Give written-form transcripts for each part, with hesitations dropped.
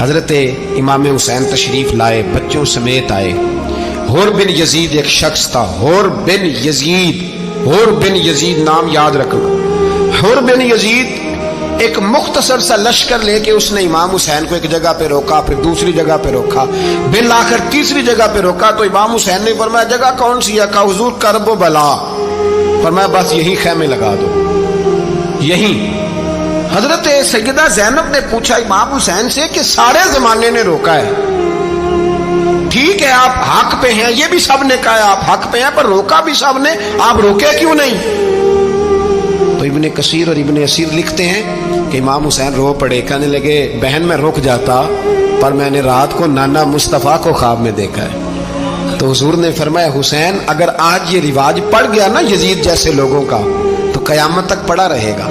حضرت امام حسین تشریف لائے، بچوں سمیت آئے۔ حر بن یزید ایک شخص تھا، حر بن یزید، حر بن یزید نام یاد رکھنا۔ حر بن یزید ایک مختصر سا لشکر لے کے اس نے امام حسین کو ایک جگہ پہ روکا، پھر دوسری جگہ پہ روکا، بالآخر تیسری جگہ پہ روکا تو امام حسین نے فرمایا جگہ کون سی ہے؟ کہا حضور کرب و بلا۔ فرمایا بس یہی خیمے لگا دو، یہی۔ حضرت سیدہ زینب نے پوچھا امام حسین سے کہ سارے زمانے نے روکا ہے، ٹھیک ہے آپ حق پہ ہیں، یہ بھی سب نے کہا ہے آپ حق پہ ہیں، پر روکا بھی سب نے، آپ روکے کیوں نہیں؟ تو ابن کثیر اور ابن اسیر لکھتے ہیں کہ امام حسین رو پڑے، کہنے لگے بہن میں رک جاتا پر میں نے رات کو نانا مصطفیٰ کو خواب میں دیکھا ہے۔ تو حضور نے فرمایا حسین اگر آج یہ رواج پڑ گیا نا یزید جیسے لوگوں کا تو قیامت تک پڑا رہے گا،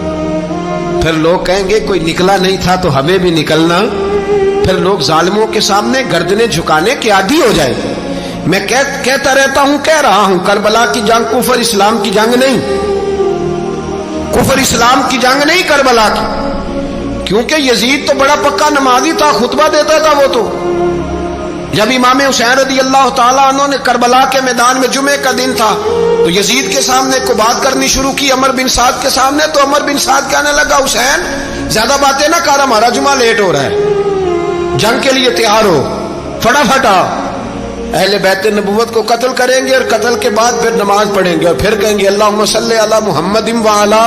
پھر لوگ کہیں گے کوئی نکلا نہیں تھا تو ہمیں بھی نکلنا، پھر لوگ ظالموں کے سامنے گردنیں جھکانے کے عادی ہو جائیں۔ میں کہتا رہتا ہوں، کہہ رہا ہوں، کربلا کی جنگ کفر اسلام کی جنگ نہیں، کفر اسلام کی جنگ نہیں کربلا کی، کیونکہ یزید تو بڑا پکا نمازی تھا، خطبہ دیتا تھا وہ تو۔ جب امام حسین رضی اللہ تعالیٰ عنہ نے کربلا کے میدان میں جمعے کا دن تھا تو یزید کے سامنے کو بات کرنی شروع کی، عمر بن سعد کے سامنے، تو عمر بن سعد کہنے لگا حسین زیادہ باتیں نہ کر، ہمارا جمعہ لیٹ ہو رہا ہے، جنگ کے لیے تیار ہو، فٹافٹ آ۔ اہل بیت نبوت کو قتل کریں گے اور قتل کے بعد پھر نماز پڑھیں گے اور پھر کہیں گے اللہم صلی علی محمد وعلی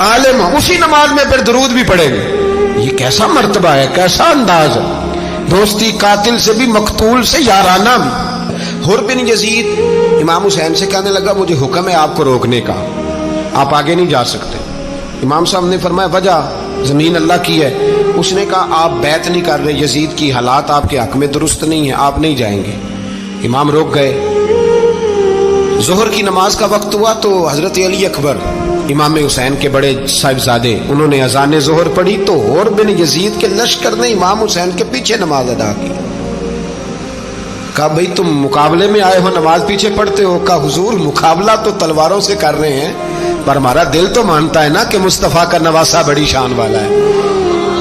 آل محمد، اسی نماز میں پھر درود بھی پڑھیں گے۔ یہ کیسا مرتبہ ہے، کیسا انداز ہے، دوستی قاتل سے بھی مقتول سے یارانہ بھی۔ حر بن یزید امام حسین سے کہنے لگا مجھے حکم ہے آپ کو روکنے کا، آپ آگے نہیں جا سکتے۔ امام صاحب نے فرمایا وجہ؟ زمین اللہ کی ہے۔ اس نے کہا آپ بیعت نہیں کر رہے، یزید کی حالات آپ کے حق میں درست نہیں ہیں، آپ نہیں جائیں گے۔ امام روک گئے۔ ظہر کی نماز کا وقت ہوا تو حضرت علی اکبر امام حسین کے بڑے صاحبزادے انہوں نے اذان ظہر پڑھی تو حر بن یزید کے لشکر نے امام حسین کے پیچھے نماز ادا کی۔ کہا بھئی تم مقابلے میں آئے ہو، نماز پیچھے پڑھتے ہو؟ کہا حضور مقابلہ تو تلواروں سے کر رہے ہیں پر ہمارا دل تو مانتا ہے نا کہ مصطفیٰ کا نواسہ بڑی شان والا ہے۔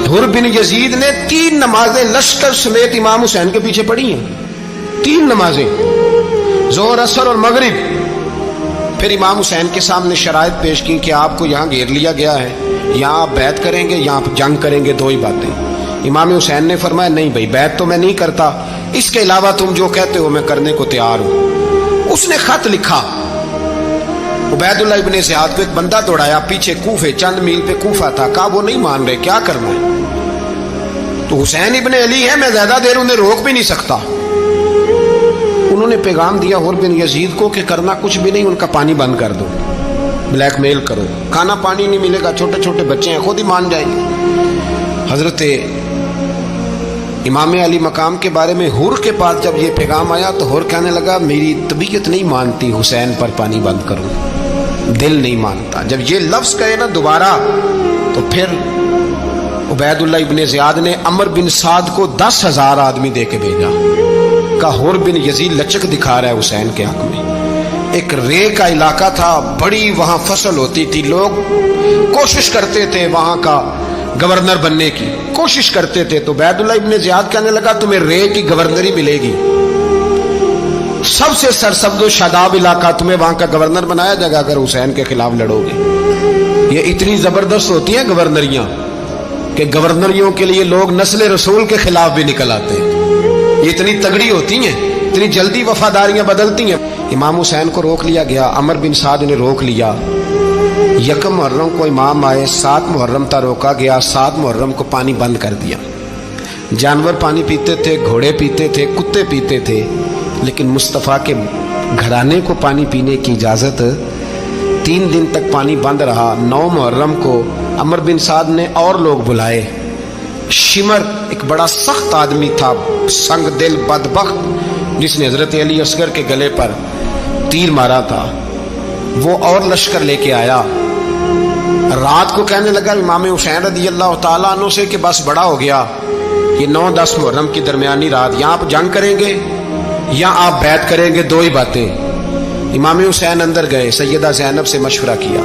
حر بن یزید نے 3 نمازیں لشکر سمیت امام حسین کے پیچھے پڑھی ہیں، 3 نمازیں، ظہر اثر اور مغرب۔ پھر امام حسین کے سامنے شرائط پیش کی کہ آپ کو یہاں گھیر لیا گیا ہے، یہاں آپ بیعت کریں گے، یہاں جنگ کریں گے، 2 ہی باتیں۔ امام حسین نے فرمایا نہیں بھائی بیعت تو میں نہیں کرتا، اس کے علاوہ تم جو کہتے ہو میں کرنے کو تیار ہوں۔ اس نے خط لکھا، عبید اللہ ابن زیاد کو ایک بندہ دوڑایا پیچھے، کوفے چند میل پہ کوفہ تھا، کہا وہ نہیں مان رہے، کیا کرنا ہے؟ تو حسین ابن علی ہے، میں زیادہ دیر انہیں روک بھی نہیں سکتا۔ انہوں نے پیغام دیا حر بن یزید کو کہ کرنا کچھ بھی نہیں، ان کا پانی بند کر دو، بلیک میل کرو، کھانا پانی نہیں ملے گا، چھوٹے چھوٹے بچے ہیں، خود ہی مان جائیں گے۔ حضرت امام علی مقام کے بارے میں حر کے پاس جب یہ پیغام آیا تو حر کہنے لگا میری طبیعت نہیں مانتی حسین پر پانی بند کروں، دل نہیں مانتا۔ جب یہ لفظ کہے نا دوبارہ تو پھر عبید اللہ ابن زیاد نے عمر بن سعد کو 10,000 آدمی دے کے بھیجا، کہا حر بن یزید لچک دکھا رہا ہے حسین کے حق میں۔ ایک رے کا علاقہ تھا، بڑی وہاں فصل ہوتی تھی، لوگ کوشش کرتے تھے وہاں کا گورنر بننے کی، کوشش کرتے تھے۔ تو عبید اللہ ابن زیاد کہنے لگا تمہیں رے کی گورنری ملے گی، سب سے سرسبز و شاداب علاقہ، تمہیں وہاں کا گورنر بنایا جائے گا اگر حسین کے خلاف لڑو گے۔ یہ اتنی زبردست ہوتی ہیں گورنریاں کہ گورنریوں کے لیے لوگ نسل رسول کے خلاف بھی نکل آتے ہیں، یہ اتنی تگڑی ہوتی ہیں، اتنی جلدی وفاداریاں بدلتی ہیں۔ امام حسین کو روک لیا گیا، عمر بن سعد نے روک لیا۔ 1 محرم کو امام آئے، 7 محرم تا روکا گیا، 7 محرم کو پانی بند کر دیا۔ جانور پانی پیتے تھے، گھوڑے پیتے تھے، کتے پیتے تھے، لیکن مصطفیٰ کے گھرانے کو پانی پینے کی اجازت 3 دن تک پانی بند رہا۔ 9 محرم کو عمر بن سعد نے اور لوگ بلائے۔ شمر ایک بڑا سخت آدمی تھا، سنگ دل بدبخت، جس نے حضرت علی اصغر کے گلے پر تیر مارا تھا، وہ اور لشکر لے کے آیا۔ رات کو کہنے لگا امام حسین رضی اللہ تعالیٰ عنہ سے کہ بس بڑا ہو گیا، یہ 9-10 محرم کی درمیانی رات، یہاں آپ جنگ کریں گے یا آپ بیعت کریں گے، 2 ہی باتیں۔ امام حسین اندر گئے، سیدہ زینب سے مشورہ کیا،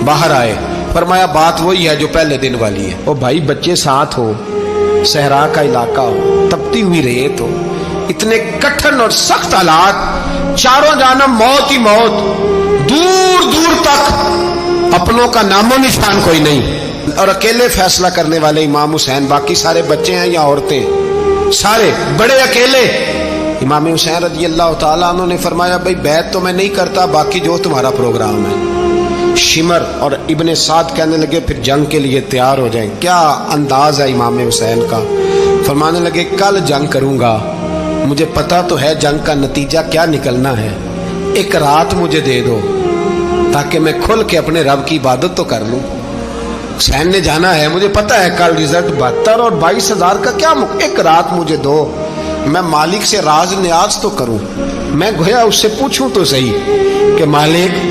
باہر آئے، فرمایا بات وہی ہے جو پہلے دن والی ہے۔ او بھائی بچے ساتھ ہو، सहरा का इलाका हो, तपती हुई रेत हो, इतने कठिन और सख्त हालात, चारों जानब मौत ही मौत, दूर दूर तक अपनों का नामो निशान कोई नहीं, और अकेले फैसला करने वाले इमाम हुसैन, बाकी सारे बच्चे हैं या औरतें, सारे बड़े अकेले। इमाम हुसैन रज़ी अल्लाह तआला अन्हु ने फरमाया, भाई बैत तो मैं नहीं करता, बाकी जो तुम्हारा प्रोग्राम है। शिमर और इब्ने साद कहने लगे फिर जंग के लिए तैयार हो जाएं। क्या अंदाज है इमाम हुसैन का। फरमाने लगे कल जंग करूंगा, मुझे पता तो है जंग का नतीजा क्या निकलना है, एक रात मुझे दे दो ताकि मैं खुल के अपने रब की इबादत तो कर लूं। हुसैन ने जाना है, मुझे पता है कल रिजल्ट 72 और 22,000 का क्या, एक रात मुझे दो, मैं मालिक से राज न्याज तो करूं, मैं गोया उससे पूछूं तो सही कि मालिक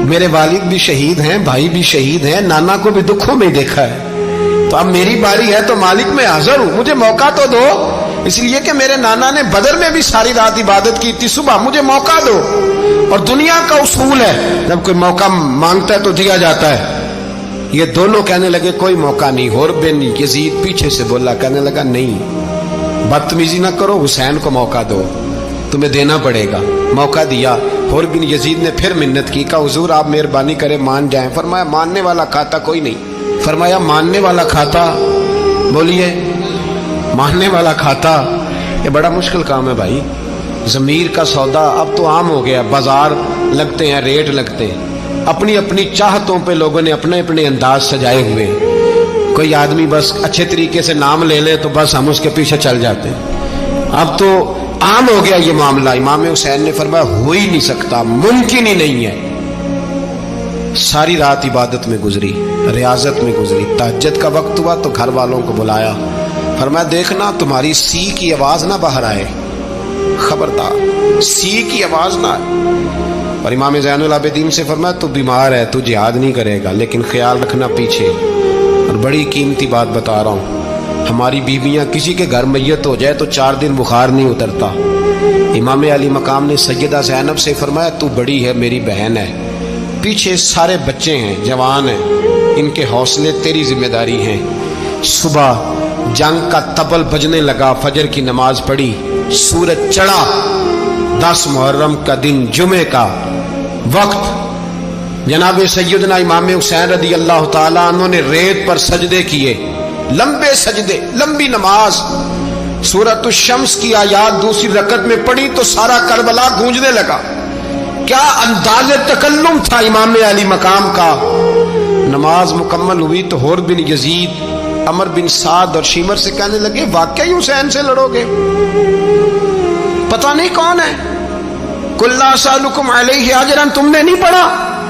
मेरे वालिद भी शहीद हैं, भाई भी शहीद हैं, नाना को भी दुखों में देखा है, तो अब मेरी बारी है, तो मालिक मैं हाजिर हूं, मुझे मौका तो दो, इसलिए कि मेरे नाना ने बदर में भी सारी रात इबादत की थी, सुबह मुझे मौका दो। और दुनिया का उसूल है जब कोई मौका मांगता है तो दिया जाता है। ये दोनों कहने लगे कोई मौका नहीं। होर बिन यजीद पीछे से बोला, कहने लगा नहीं, बदतमीजी ना करो, हुसैन को मौका दो, तुम्हें देना पड़ेगा। मौका दिया। होर बिन यजीद ने फिर मिन्नत की, कहा हुजूर आप मेहरबानी करें मान जाएं। फरमाया मानने वाला खाता कोई नहीं। फरमाया मानने वाला खाता, बोलिए मानने वाला खाता, ये बड़ा मुश्किल काम है भाई। ज़मीर का सौदा अब तो आम हो गया, बाजार लगते हैं, रेट लगते हैं, अपनी अपनी चाहतों पे लोगों ने अपने अपने अंदाज सजाए हुए। कोई आदमी बस अच्छे तरीके से नाम ले ले तो बस हम उसके पीछे चल जाते हैं। अब तो आम हो गया ये मामला। इमाम हुसैन ने फरमाया हो ही नहीं सकता, मुमकिन ही नहीं है। सारी रात इबादत में गुजरी, रियाजत में गुजरी। तहज्जुद का वक्त हुआ तो घर वालों को बुलाया, फरमाया देखना तुम्हारी सी की आवाज ना बाहर आए, खबरदार सी की आवाज ना आए। और इमाम ज़ैनुल आबिदीन से फरमाया तू बीमार है, तू जिहाद नहीं करेगा, लेकिन ख्याल रखना पीछे। और बड़ी कीमती बात बता रहा हूँ, हमारी बीवियां किसी के घर मैयत हो जाए तो 4 दिन बुखार नहीं उतरता। इमाम अली मकाम ने सैयदा ज़ैनब से फरमाया तू बड़ी है, मेरी बहन है, पीछे सारे बच्चे हैं, जवान हैं, इनके हौसले तेरी जिम्मेदारी हैं। सुबह जंग का तबल बजने लगा, फजर की नमाज पढ़ी, सूरज चढ़ा, 10 मुहर्रम का दिन, जुमे का वक्त। जनाब सैयदना इमाम हुसैन रज़ी अल्लाह ताला अन्हु ने रेत पर सजदे किए, लंबे सजदे, लंबी नमाज। सूरत शम्स की आयात दूसरी रकत में पढ़ी तो सारा करबला गूंजने लगा। क्या अंदाज़े तकल्लुम था इमाम अली मकाम का। नमाज मुकम्मल हुई तो होर बिन यजीद, अमर बिन साद और शीमर से कहने लगे वाकई हुसैन से लड़ोगे? पता नहीं कौन है। कुल्ला सालुकुम अलैहि अजरन, तुमने नहीं पढ़ा?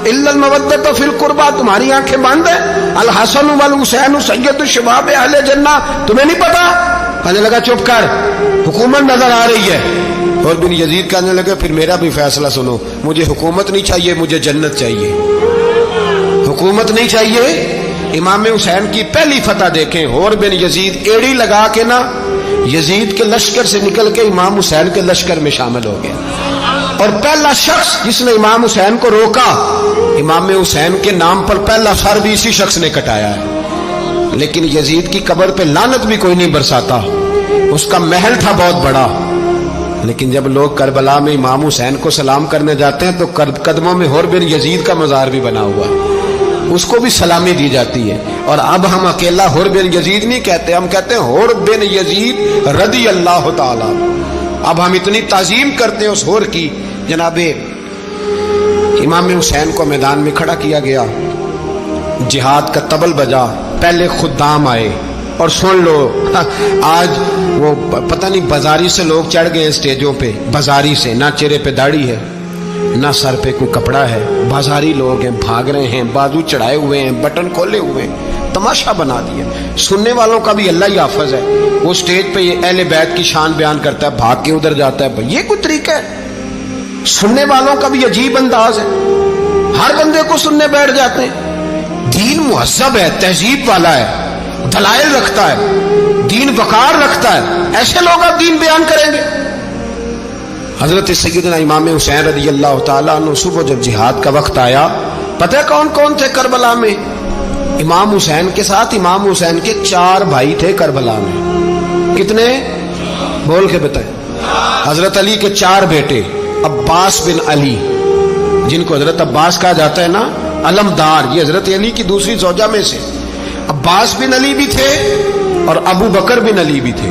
इल्लल मवद्दत फिल कुर्बा, तुम्हारी आंखें बंद है। अल हसन वल हुसैन सय्यदु शबाब अहले जन्ना, तुम्हें नहीं पता? कहने लगा चुप कर, हुकूमत नजर आ रही है। और बिन यजीद कहने लगे फिर मेरा भी फैसला सुनो, मुझे हुकूमत नहीं चाहिए, मुझे जन्नत चाहिए। हुकूमत नहीं चाहिए। इमाम हुसैन की पहली फतह देखें, होर बिन यजीद एड़ी लगा के ना यजीद के लश्कर से निकल के इमाम हुसैन के लश्कर में शामिल हो गया। और पहला शख्स जिसने इमाम हुसैन को रोका, इमाम हुसैन के नाम पर पहला सर भी इसी शख्स ने कटाया है। लेकिन यजीद की कब्र पे लानत भी कोई नहीं बरसाता, उसका महल था बहुत बड़ा। लेकिन जब लोग करबला में इमाम हुसैन को सलाम करने जाते हैं तो कदमों में होर बिन यजीद का मजार भी बना हुआ है, उसको भी सलामी दी जाती है। और अब हम अकेला होर बिन यजीद नहीं कहते, हम कहते हैं होर बिन यजीद रज़ी अल्लाह ताला। अब हम इतनी ताजीम करते हैं उस होर की। जनाबे इमाम हुसैन को मैदान में खड़ा किया गया, जिहाद का तबल बजा, पहले खुद्दाम आए। और सुन लो, आज वो पता नहीं बाजारी से लोग चढ़ गए स्टेजों पे, बाजारी से, ना चेहरे पे दाढ़ी है, ना सर पे कोई कपड़ा है, बाजारी लोग हैं, भाग रहे हैं, बाजू चढ़ाए हुए हैं, बटन खोले हुए हैं, तमाशा बना दिया। सुनने वालों का भी अल्लाह ही हाफिज है। वो स्टेज पे ये अहले बैत की शान बयान करता है, भाग के उधर जाता है, ये कोई तरीका है? सुनने वालों का भी अजीब अंदाज है, हर बंदे को सुनने बैठ जाते हैं। दीन मुहज्जब है, तहजीब वाला है, दलाइल रखता है, दीन वकार रखता है, ऐसे लोग अब दीन बयान करेंगे? हजरत सैयदना इमाम हुसैन रज़ी अल्लाह ताला अन्हु सुबह जब जिहाद का वक्त आया, पता है कौन कौन थे करबला में? इमाम हुसैन के साथ इमाम हुसैन के 4 भाई थे करबला में। कितने? बोल के बताए। हजरत अली के 4 बेटे, अब्बास बिन अली, जिनको हजरत अब्बास कहा जाता है ना, अलमदार, ये हजरत अली की दूसरी जोजा में से। अब्बास बिन अली भी थे और अबू बकर बिन अली भी थे,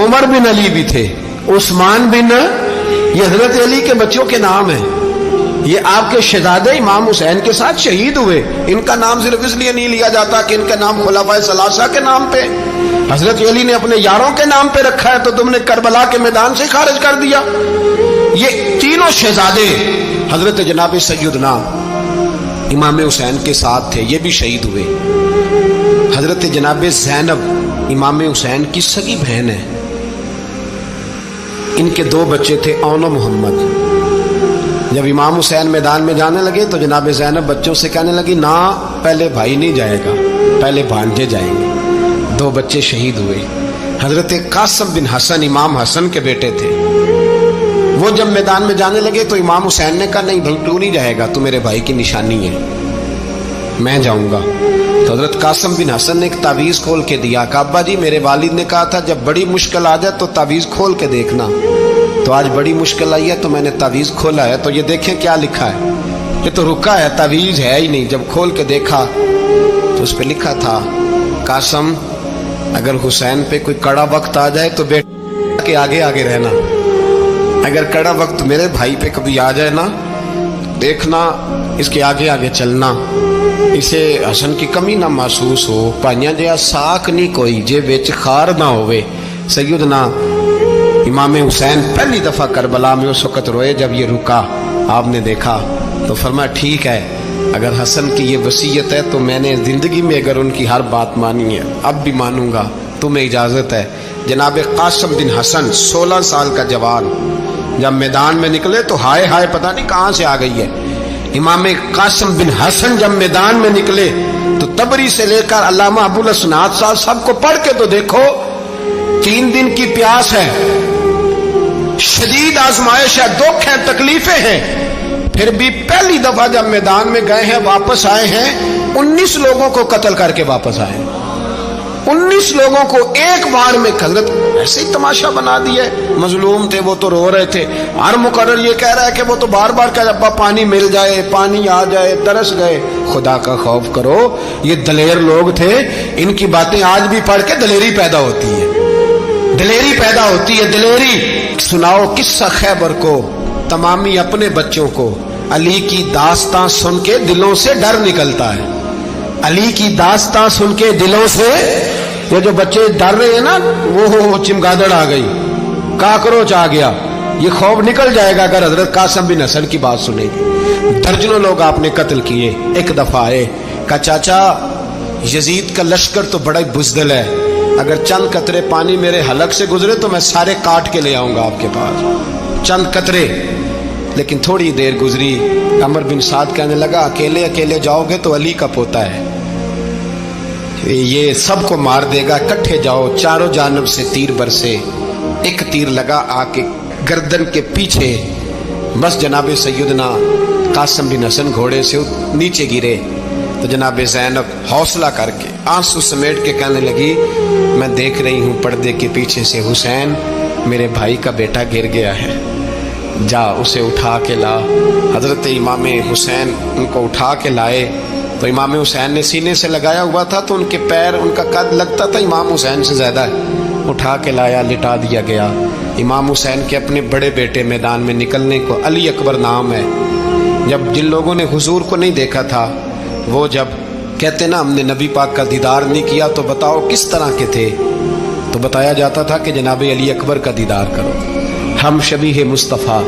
उमर बिन अली भी थे, उस्मान बिन, ये हजरत अली के बच्चों के नाम हैं। ये आपके शहजादे इमाम हुसैन के साथ शहीद हुए। इनका नाम सिर्फ इसलिए नहीं लिया जाता कि इनका नाम खुलाफाए सलासा के नाम पे, हजरत अली ने अपने यारों के नाम पे रखा है तो तुमने करबला के मैदान से खारिज कर दिया। ये तीनों शहजादे हजरत जनाब सैयदना इमाम हुसैन के साथ थे, ये भी शहीद हुए। हजरत जनाब ज़ैनब इमाम हुसैन की सगी बहन है, इनके 2 बच्चे थे, औन और मोहम्मद। जब इमाम हुसैन मैदान में जाने लगे तो जनाब ज़ैनब बच्चों से कहने लगी, ना पहले भाई नहीं जाएगा, पहले भांजे जाएंगे। 2 बच्चे शहीद हुए। हजरत कासिम बिन हसन इमाम हसन के बेटे थे, वो जब मैदान में जाने लगे तो इमाम हुसैन ने कहा, नहीं भाई तू नहीं जाएगा, तू मेरे भाई की निशानी है, मैं जाऊंगा। तो हजरत कासिम बिन हसन ने एक तावीज़ खोल के दिया। अब्बा जी, मेरे वालिद ने कहा था जब बड़ी मुश्किल आ जाए तो तावीज़ खोल के देखना, तो आज बड़ी मुश्किल आई है तो मैंने तावीज़ खोला है, तो ये देखें क्या लिखा है। ये तो रुका है, तावीज़ है ही नहीं। जब खोल के देखा तो उस पर लिखा था, कासिम अगर हुसैन पे कोई कड़ा वक्त आ जाए तो बेटे के आगे आगे रहना, अगर कड़ा वक्त मेरे भाई पे कभी आ जाए ना, देखना इसके आगे आगे चलना, इसे हसन की कमी ना महसूस हो। भाइयां जिहा साख नहीं कोई जे विच खार ना होवे। सैयदना इमाम हुसैन पहली दफा करबला में उस वक्त रोए जब ये रुका, आपने देखा तो फरमाया, ठीक है, अगर हसन की ये वसीयत है तो मैंने जिंदगी में अगर उनकी हर बात मानी है, अब भी मानूंगा, तुम्हें इजाजत है। जनाब कासिम बिन हसन 16 साल का जवान जब मैदान में निकले तो हाय हाय पता नहीं कहां से आ गई है। इमाम कासिम बिन हसन जब मैदान में निकले तो तबरी से लेकर अल्लामा अबुल हसनात साहब सबको पढ़ के तो देखो, 3 दिन की प्यास है, शदीद आजमाइश है, दुख है, तकलीफें हैं, फिर भी पहली दफा जब मैदान में गए हैं, वापस आए हैं, 19 लोगों को कत्ल करके वापस आए। 19 लोगों को एक बार में हजरत ऐसे ही तमाशा बना दिया। मजलूम थे वो तो रो रहे थे, हर मुकर्रर ये कह रहा है कि वो तो बार बार कह रहा पानी मिल जाए, पानी आ जाए, तरस गए। खुदा का खौफ करो, ये दलेर लोग थे, इनकी बातें आज भी पढ़ के दलेरी पैदा होती है, दलेरी पैदा होती है, दलेरी। सुनाओ किस्सा खैबर को, तमामी अपने बच्चों को। अली की दास्तां सुन के दिलों से डर निकलता है, अली की दास्तां सुन के दिलों से। ये जो बच्चे डर रहे हैं ना, वो चिमगादड़ आ गई, काकरोच आ गया, ये खौफ निकल जाएगा अगर हजरत कासिम बिन हसन की बात सुनेगी। दर्जनों लोग आपने कत्ल किए। एक दफा आए, कहा चाचा यजीद का लश्कर तो बड़ा ही बुज़दिल है, अगर चंद कतरे पानी मेरे हलक से गुजरे तो मैं सारे काट के ले आऊंगा आपके पास, चंद कतरे। लेकिन थोड़ी देर गुजरी, अमर बिन साद कहने लगा, अकेले अकेले जाओगे तो अली का पोता है, ये सबको मार देगा, इकट्ठे जाओ। चारों जानब से तीर बरसे, एक तीर लगा आके गर्दन के पीछे, बस जनाब सैयदना कासिम बिन हसन घोड़े से नीचे गिरे। तो जनाब ज़ैनब हौसला करके आंसू समेट के कहने लगी, मैं देख रही हूँ पर्दे के पीछे से हुसैन मेरे भाई का बेटा गिर गया है, जा उसे उठा के ला। हजरत इमाम हुसैन उनको उठा के लाए तो इमाम हुसैन ने सीने से लगाया हुआ था तो उनके पैर, उनका कद लगता था इमाम हुसैन से ज़्यादा है। उठा के लाया, लिटा दिया गया। इमाम हुसैन के अपने बड़े बेटे मैदान में निकलने को, अली अकबर नाम है, जब जिन लोगों ने हुजूर को नहीं देखा था, वो जब कहते ना हमने नबी पाक का दीदार नहीं किया तो बताओ किस तरह के थे, तो बताया जाता था कि जनाब अली अकबर का दीदार करो, हम शबीह मुस्तफ़ा।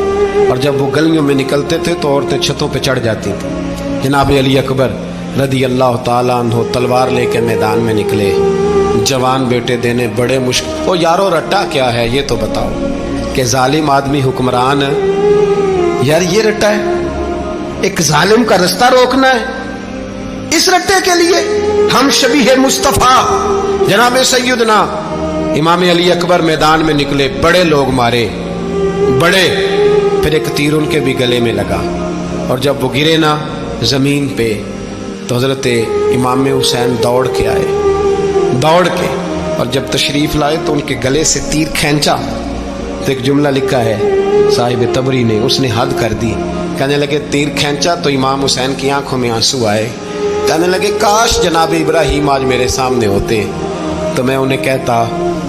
और जब वो गलियों में निकलते थे तो औरतें छतों पे चढ़ जाती थी। जनाब अली अकबर रदी अल्लाह ताला अन्हु तलवार लेके मैदान में निकले, जवान बेटे देने बड़े मुश्किल। ओ यारो रट्टा क्या है ये तो बताओ, कि जालिम आदमी हुक्मरान है, यार ये रट्टा है, एक जालिम का रास्ता रोकना है, इस रट्टे के लिए हम शबीह मुस्तफ़ा जनाब सैयदना इमाम अली अकबर मैदान में निकले, बड़े लोग मारे, बड़े। फिर एक तीर उनके भी गले में लगा और जब वो गिरे ना जमीन पे तो हज़रत इमाम हुसैन दौड़ के आए, दौड़ के, और जब तशरीफ़ लाए तो उनके गले से तीर खींचा तो एक जुमला लिखा है साहिब तबरी ने, उसने हद कर दी। कहने लगे तीर खींचा तो इमाम हुसैन की आंखों में आंसू आए। कहने लगे काश जनाब इब्राहीम आज मेरे सामने होते तो मैं उन्हें कहता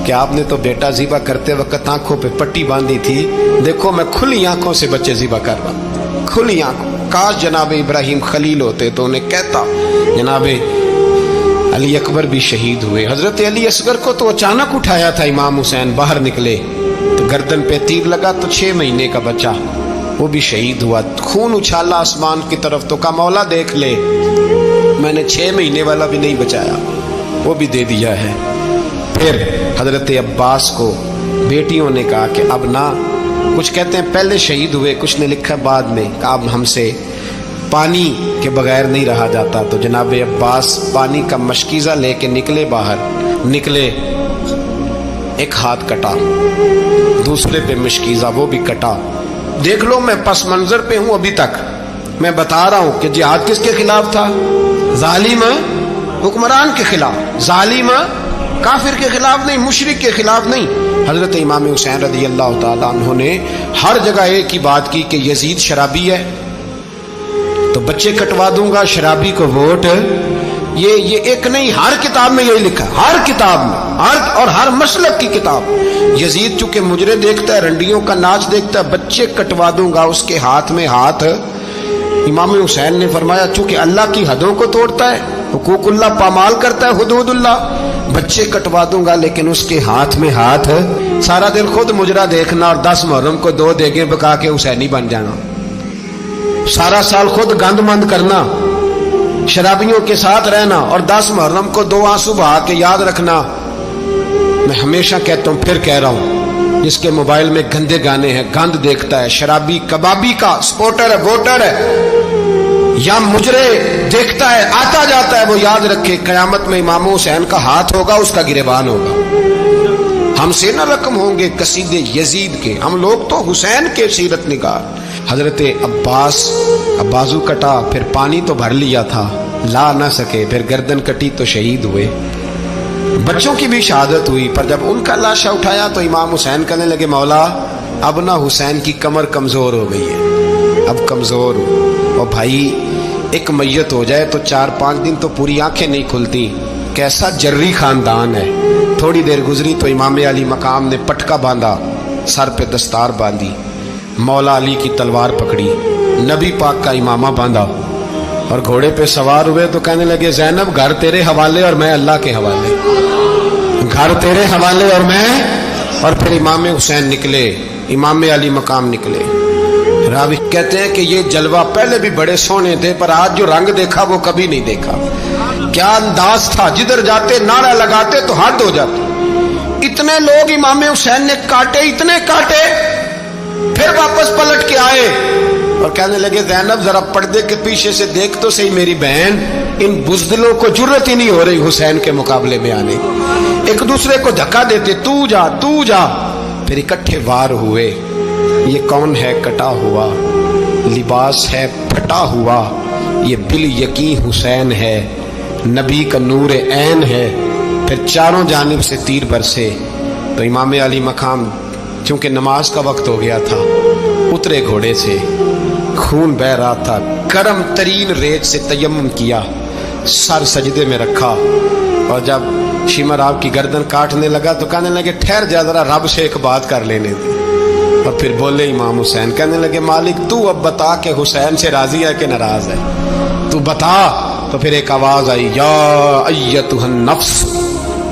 कि आपने तो बेटा ज़िबा करते वक्त आंखों पे पट्टी बांधी थी, देखो मैं खुली आंखों से बच्चे ज़िबा कर रहा, खुली आंखों। काश जनाब इब्राहीम खलील होते तो उन्हें कहता। जनाब अली अकबर भी शहीद हुए। हजरत अली असगर को तो अचानक उठाया था इमाम हुसैन, बाहर निकले तो गर्दन पे तीर लगा तो 6 महीने का बच्चा वो भी शहीद हुआ। खून उछाला आसमान की तरफ तो कहा मौला देख ले, मैंने 6 महीने वाला भी नहीं बचाया, वो भी दे दिया है। फिर हजरत अब्बास को बेटियों ने कहा कि अब ना, कुछ कहते हैं पहले शहीद हुए, कुछ ने लिखा बाद में, अब हमसे पानी के बगैर नहीं रहा जाता। तो जनाब अब्बास पानी का मशकीज़ा लेके निकले, बाहर निकले, एक हाथ कटा, दूसरे पे मशकीज़ा वो भी कटा। देख लो मैं पस मंजर पे हूं अभी तक, मैं बता रहा हूं कि जिहाद किसके खिलाफ था? जालिम हुक्मरान के खिलाफ, जालिम काफिर के खिलाफ नहीं, मुशरिक के खिलाफ नहीं। हजरत इमाम हुसैन रज़ी अल्लाह ताला अन्हु ने हर जगह एक ही बात की कि यजीद शराबी है तो बच्चे कटवा दूंगा, शराबी को वोट। ये एक नहीं, हर किताब में यही लिखा, हर किताब में, हर और हर मसलक की किताब। यजीद चूंकि मुजरे देखता है, रंडियों का नाच देखता है, बच्चे कटवा दूंगा, उसके हाथ में हाथ। इमाम हुसैन ने फरमाया चूंकि अल्लाह की हदों को तोड़ता है, हुकूकुल्लाह पामाल करता है, हुदूदुल्लाह, बच्चे कटवा दूंगा लेकिन उसके हाथ में हाथ। सारा दिन खुद मुजरा देखना और 10 मुहर्रम को 2 देगे बका के हुसैनी बन जाना, सारा साल खुद गंदमंद करना, शराबियों के साथ रहना और 10 मुहर्रम को 2 आंसू बहा के याद रखना। मैं हमेशा कहता हूं, फिर कह रहा हूं, जिसके मोबाइल में गंदे गाने हैं, गंद देखता है, शराबी कबाबी का सपोर्टर है, वोटर है, या मुजरे देखता है, आता जाता है, वो याद रखे कयामत में इमाम हुसैन का हाथ होगा, उसका गिरेबान होगा। हमसे न रकम होंगे कसीदे यजीद के, हम लोग तो हुसैन के सीरत निगार। हजरत अब्बास का बाजू कटा, फिर पानी तो भर लिया था, ला ना सके, फिर गर्दन कटी तो शहीद हुए। बच्चों की भी शहादत हुई, पर जब उनका लाशा उठाया तो इमाम हुसैन कहने लगे मौला अब ना हुसैन की कमर कमजोर हो गई है, अब कमजोर हो। और भाई एक मैयत हो जाए तो 4-5 दिन तो पूरी आंखें नहीं खुलती, कैसा जर्री खानदान है। थोड़ी देर गुजरी तो इमाम अली मकाम ने पटका बांधा, सर पे दस्तार बांधी, मौला अली की तलवार पकड़ी, नबी पाक का इमामा बांधा और घोड़े पे सवार हुए तो कहने लगे ज़ैनब घर तेरे हवाले और मैं अल्लाह के हवाले, घर तेरे हवाले और मैं। और फिर इमाम हुसैन निकले, इमाम अली मकाम निकले। रावी कहते हैं कि ये जलवा पहले भी बड़े सोने थे, पर आज जो रंग देखा वो कभी नहीं देखा। क्या अंदाज था, जिधर जाते नारा लगाते तो हद हो जाती। इतने लोग इमाम हुसैन ने काटे, इतने काटे, फिर वापस पलट के आए और कहने लगे ज़ैनब जरा पर्दे के पीछे से देख तो सही मेरी बहन, इन बुज़दिलों को जुर्रत ही नहीं हो रही हुसैन के मुकाबले में आने, एक दूसरे को धक्का देते, तू जा तू जा। फिर इकट्ठे वार हुए। ये कौन है कटा हुआ, लिबास है फटा हुआ, ये बिल यकीन हुसैन है, नबी का नूर ऐन है। फिर चारों जानिब से तीर बरसे तो इमाम अली मकाम चूंकि नमाज का वक्त हो गया था, उतरे घोड़े से, खून बह रहा था, गर्म तरीन रेत से तयम्मुम किया, सर सजदे में रखा और जब शिमर आपकी गर्दन काटने लगा तो कहने लगे ठहर जा जरा, रब से एक बात कर लेने दे। और फिर बोले इमाम हुसैन, कहने लगे मालिक तू अब बता कि हुसैन से राजी है कि नाराज है, तू बता। तो फिर एक आवाज आई, या अय्यतुहन नफ्स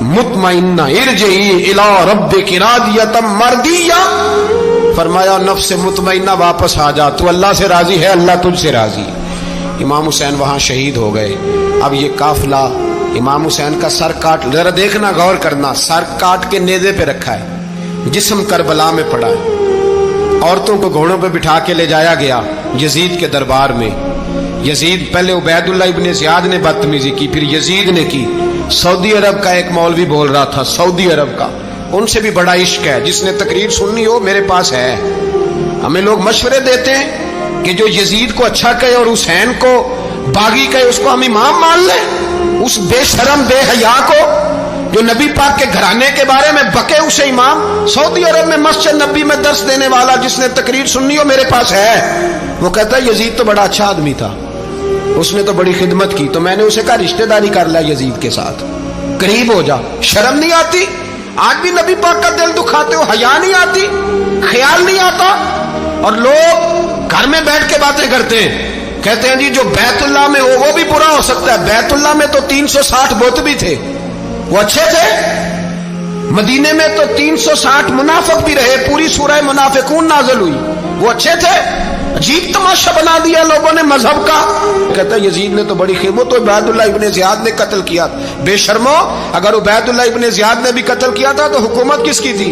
मुतमइन्ना इरजिई इला रब्बिकी रादियतम मर्दिया। फरमाया नफ्स मुतमइन्ना वापस आ जा, तू अल्लाह से राजी है, अल्लाह तुझसे राजी। इमाम हुसैन वहां शहीद हो गए। अब ये काफिला इमाम हुसैन का सर काट, जरा देखना गौर करना, सर काट के नेज़े पे रखा है, जिस्म करबला में पड़ा है। औरतों को घोड़ों पे बिठा के ले जाया गया यजीद के दरबार में। यजीद पहले उबैदुल्लाह इब्ने ज़ियाद ने बदतमीजी की, फिर यजीद ने की। सऊदी अरब का एक मौलवी बोल रहा था, सऊदी अरब का, उनसे भी बड़ा इश्क है, जिसने तकरीर सुननी हो मेरे पास है। हमें लोग मशवरे देते हैं कि जो यजीद को अच्छा कहे और हुसैन को बागी कहे उसको हम इमाम मान लें? उस बेशरम बेहया को जो नबी पाक के घराने के बारे में बके उसे इमाम? सऊदी अरब में मस्जिद नबी में दर्स देने वाला जिसने तकरीर सुननी हो मेरे पास है। वो कहता है यजीद तो बड़ा अच्छा आदमी था, उसने तो बड़ी खिदमत की, तो मैंने उसे कहा रिश्तेदारी कर ला यजीद के साथ, करीब हो जा। शर्म नहीं आती? आज भी नबी पाक का दिल दुखाते हो, हया नहीं आती, ख्याल नहीं आता? और लोग घर में बैठ के बातें करते हैं, कहते हैं जी जो बैतुल्लाह में हो वो भी बुरा हो सकता है। बैतुल्लाह में तो 360 बुत भी थे, वो अच्छे थे। मदीने में तो 360 मुनाफिक भी रहे, पूरी सूरह मुनाफिकून नाज़िल हुई, वो अच्छे थे। अजीब तमाशा बना दिया लोगों ने मजहब का। कहता है यजीद ने तो बड़ी खिदमत, तो उबैदुल्लाह इब्ने ज़ियाद ने कत्ल किया। बेशर्मो, अगर उबैदुल्लाह इब्ने ज़ियाद ने भी कत्ल किया था तो हुकूमत किसकी थी?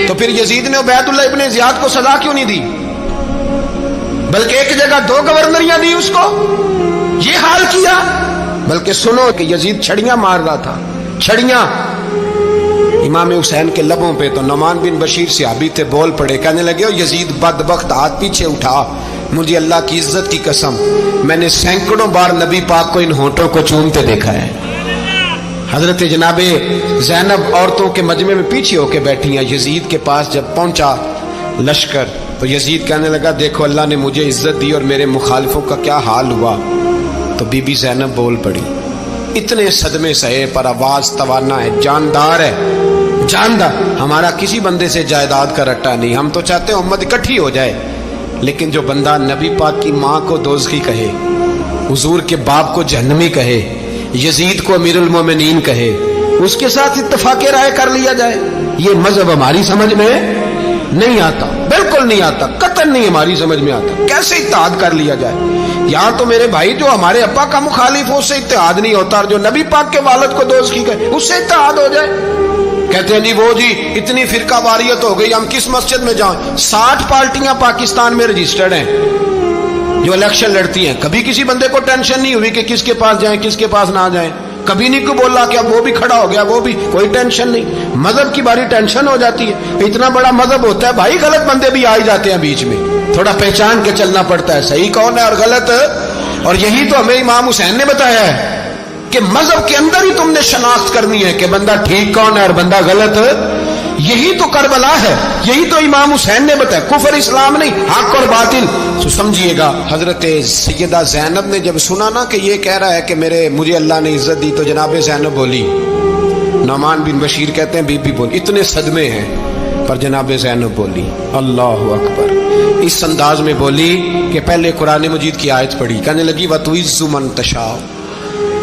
तो फिर यजीद ने उबैदुल्लाह इब्ने ज़ियाद को सजा क्यों नहीं दी, बल्कि एक जगह 2 गवर्नरियां दी उसको? ये हाल किया। बल्कि सुनो कि यजीद छड़ियां मार रहा था, छड़ियां। इमाम हुसैन के लबों पे तो नुमान बिन बशीर सहाबी थे, बोल पड़े, कहने लगे ओ यजीद बदबख्त, हाथ पीछे उठा, मुझे अल्लाह की इज्जत की कसम मैंने सैकड़ों बार नबी पाक को इन होठों को चूमते देखा है। हजरत जनाबे ज़ैनब औरतों के मजमे में पीछे होके बैठी हैं। यजीद के पास जब पहुंचा लश्कर तो यजीद कहने लगा देखो अल्लाह ने मुझे इज्जत दी और मेरे मुखालिफों का क्या हाल हुआ। तो बीबी ज़ैनब बोल पड़ी, इतने सदमे सहे पर आवाज तवाना है, जानदार है, जानदार। हमारा किसी बंदे से जायदाद का रट्टा नहीं, हम तो चाहते हैं उम्मत इकट्ठी हो जाए, लेकिन जो बंदा नबी पाक की माँ को दोज़खी कहे, हुजूर के बाप को जहन्नमी कहे, यजीद को अमीरुल मोमिनीन कहे, उसके साथ इत्तफाक़े राय कर लिया जाए, ये मजहब हमारी समझ में नहीं आता, बिल्कुल नहीं आता, कतई नहीं हमारी समझ में आता। कैसे इत्तेहाद कर लिया जाए? यहाँ तो मेरे भाई जो हमारे अब्बा का मुखालिफ हो उससे इत्तेहाद नहीं होता, और जो नबी पाक के वालिद को दोज़खी करे उससे इत्तेहाद हो जाए। कहते हैं जी वो जी इतनी फिरका वारियत हो गई, हम किस मस्जिद में जाएं? 60 पार्टियां पाकिस्तान में रजिस्टर्ड हैं जो इलेक्शन लड़ती हैं। कभी किसी बंदे को टेंशन नहीं हुई कि किसके पास जाएं किसके पास ना जाएं, कभी नहीं को बोला कि अब वो भी खड़ा हो गया, वो भी, कोई टेंशन नहीं। मजहब की बारी टेंशन हो जाती है, इतना बड़ा मजहब होता है भाई, गलत बंदे भी आ ही जाते हैं बीच में, थोड़ा पहचान के चलना पड़ता है सही कौन है और गलत। और यही तो हमें इमाम हुसैन ने बताया है कि मजहब के अंदर ही तुमने शनाख्त करनी है कि बंदा ठीक कौन है और बंदा गलत। यही तो करबला है, यही तो इमाम हुसैन ने बताया, कुफर इस्लाम नहीं, हक और बातिल। तो समझिएगा हजरत सैयदा ज़ैनब ने जब सुना ना कि ये कह रहा है कि मुझे अल्लाह ने इज्जत दी, तो जनाब ज़ैनब बोली, नुमान बिन बशीर कहते हैं बीबी बोली, इतने सदमे हैं पर जनाब ज़ैनब बोली अल्लाहु अकबर, इस अंदाज में बोली कि पहले कुरान मजीद की आयत पढ़ी, कहने लगी वतुइज़्ज़ु मन तशा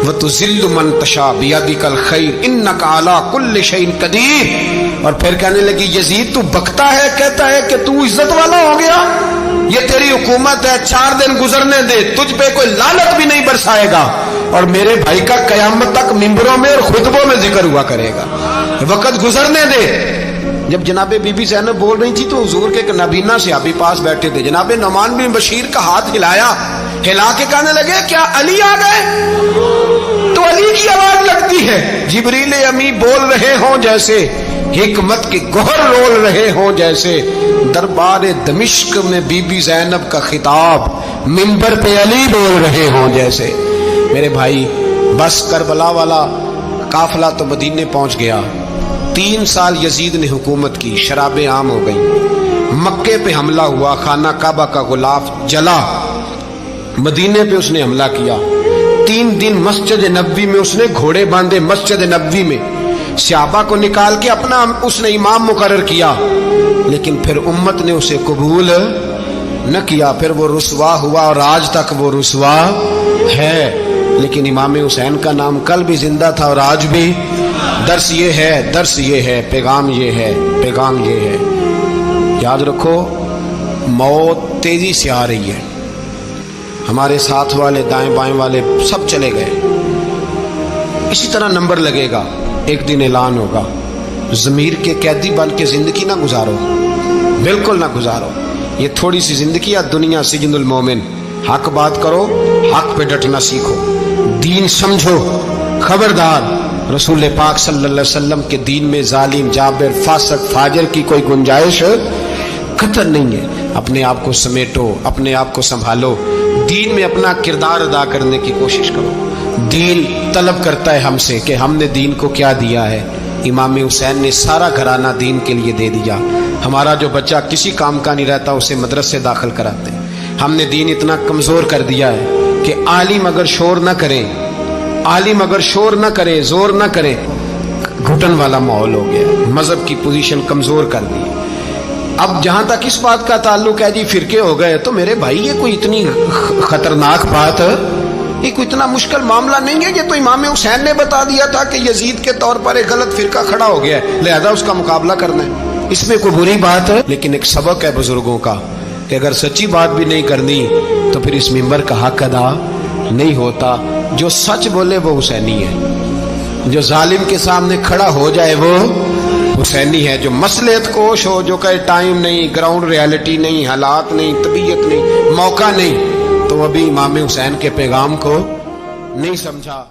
वतुज़िल्लु मन तशा बियदिकल खैर इन्नका अला कुल्लि शैइन कदीर। और फिर कहने लगी यजीद तू बकता है, कहता है कि तू इज्जत वाला हो गया, ये तेरी हुकूमत है, 4 दिन गुजरने दे, तुझ पे कोई लानत भी नहीं बरसाएगा, और मेरे भाई का कयामत तक मिंबरों में और खुतबों में जिक्र हुआ करेगा, वक्त गुजरने दे। जब जनाबे बीबी ज़ैनब बोल रही थी तो हुजूर के एक नबीना सहाबी पास बैठे थे, जनाबे नुमान बिन बशीर का हाथ हिलाया, हिला के कहने लगे क्या अली आ गए? तो अली की आवाज लगती है, जिब्रील अमी बोल रहे हों जैसे, हिकमत के गोहर रोल रहे हों जैसे, दरबार दमिश्क में बीबी ज़ैनब का खिताब मिंबर पे अली बोल रहे हों जैसे। मेरे भाई बस करबला वाला काफिला तो मदीने पहुंच गया, 3 साल यजीद ने हुकूमत की, शराबें आम हो गई, मक्के पे हमला हुआ, खाना काबा का गुलाफ जला, मदीने पे उसने हमला किया, 3 दिन मस्जिद नबवी में उसने घोड़े बांधे, मस्जिद नबवी में सहाबा को निकाल के अपना उसने इमाम मुकर्रर किया, लेकिन फिर उम्मत ने उसे कबूल न किया, फिर वो रुसवा हुआ और आज तक वो रुसवा है। लेकिन इमाम हुसैन का नाम कल भी जिंदा था और आज भी। दर्स ये है, दर्स ये है, पैगाम ये है, पैगाम ये है, याद रखो मौत तेजी से आ रही है, हमारे साथ वाले दाएं बाएं वाले सब चले गए, इसी तरह नंबर लगेगा, एक दिन ऐलान होगा, ज़मीर के कैदी बन के जिंदगी ना गुजारो, बिल्कुल ना गुजारो, ये थोड़ी सी जिंदगी है दुनिया सिजनुल मोमिन। हक बात करो, हक पे डटना सीखो, दीन समझो, खबरदार रसूल पाक सल्लल्लाहु अलैहि वसल्लम के दीन में जालिम जाबिर फासिक फाजिर की कोई गुंजाइश कतई नहीं है। अपने आप को समेटो, अपने आप को संभालो, دین میں اپنا کردار ادا کرنے کی کوشش کرو۔ دین طلب کرتا ہے ہم سے کہ ہم نے دین کو کیا دیا ہے۔ امام حسین نے سارا گھرانہ دین کے لیے دے دیا۔ ہمارا جو بچہ کسی کام کا نہیں رہتا اسے مدرسے داخل کراتے ہیں۔ ہم نے دین اتنا کمزور کر دیا ہے کہ عالم اگر شور نہ کرے، عالم اگر شور نہ کرے، زور نہ کرے، گھٹن والا ماحول ہو گیا۔ مذہب کی پوزیشن کمزور کر دی۔ اب جہاں تک اس بات کا تعلق ہے جی فرقے ہو گئے، تو میرے بھائی یہ کوئی اتنی خطرناک بات ہے، یہ کوئی اتنا مشکل معاملہ نہیں ہے۔ یہ تو امام حسین نے بتا دیا تھا کہ یزید کے طور پر ایک غلط فرقہ کھڑا ہو گیا ہے، لہذا اس کا مقابلہ کرنا ہے، اس میں کوئی بری بات ہے؟ لیکن ایک سبق ہے بزرگوں کا کہ اگر سچی بات بھی نہیں کرنی تو پھر اس منبر کا حق ادا نہیں ہوتا۔ جو سچ بولے وہ حسینی ہے، جو ظالم کے سامنے کھڑا ہو جائے وہ حسینی ہے۔ جو مصلحت کوش ہو، جو کہے ٹائم نہیں، گراؤنڈ ریالٹی نہیں، حالات نہیں، طبیعت نہیں، موقع نہیں، تو ابھی امام حسین کے پیغام کو نہیں سمجھا۔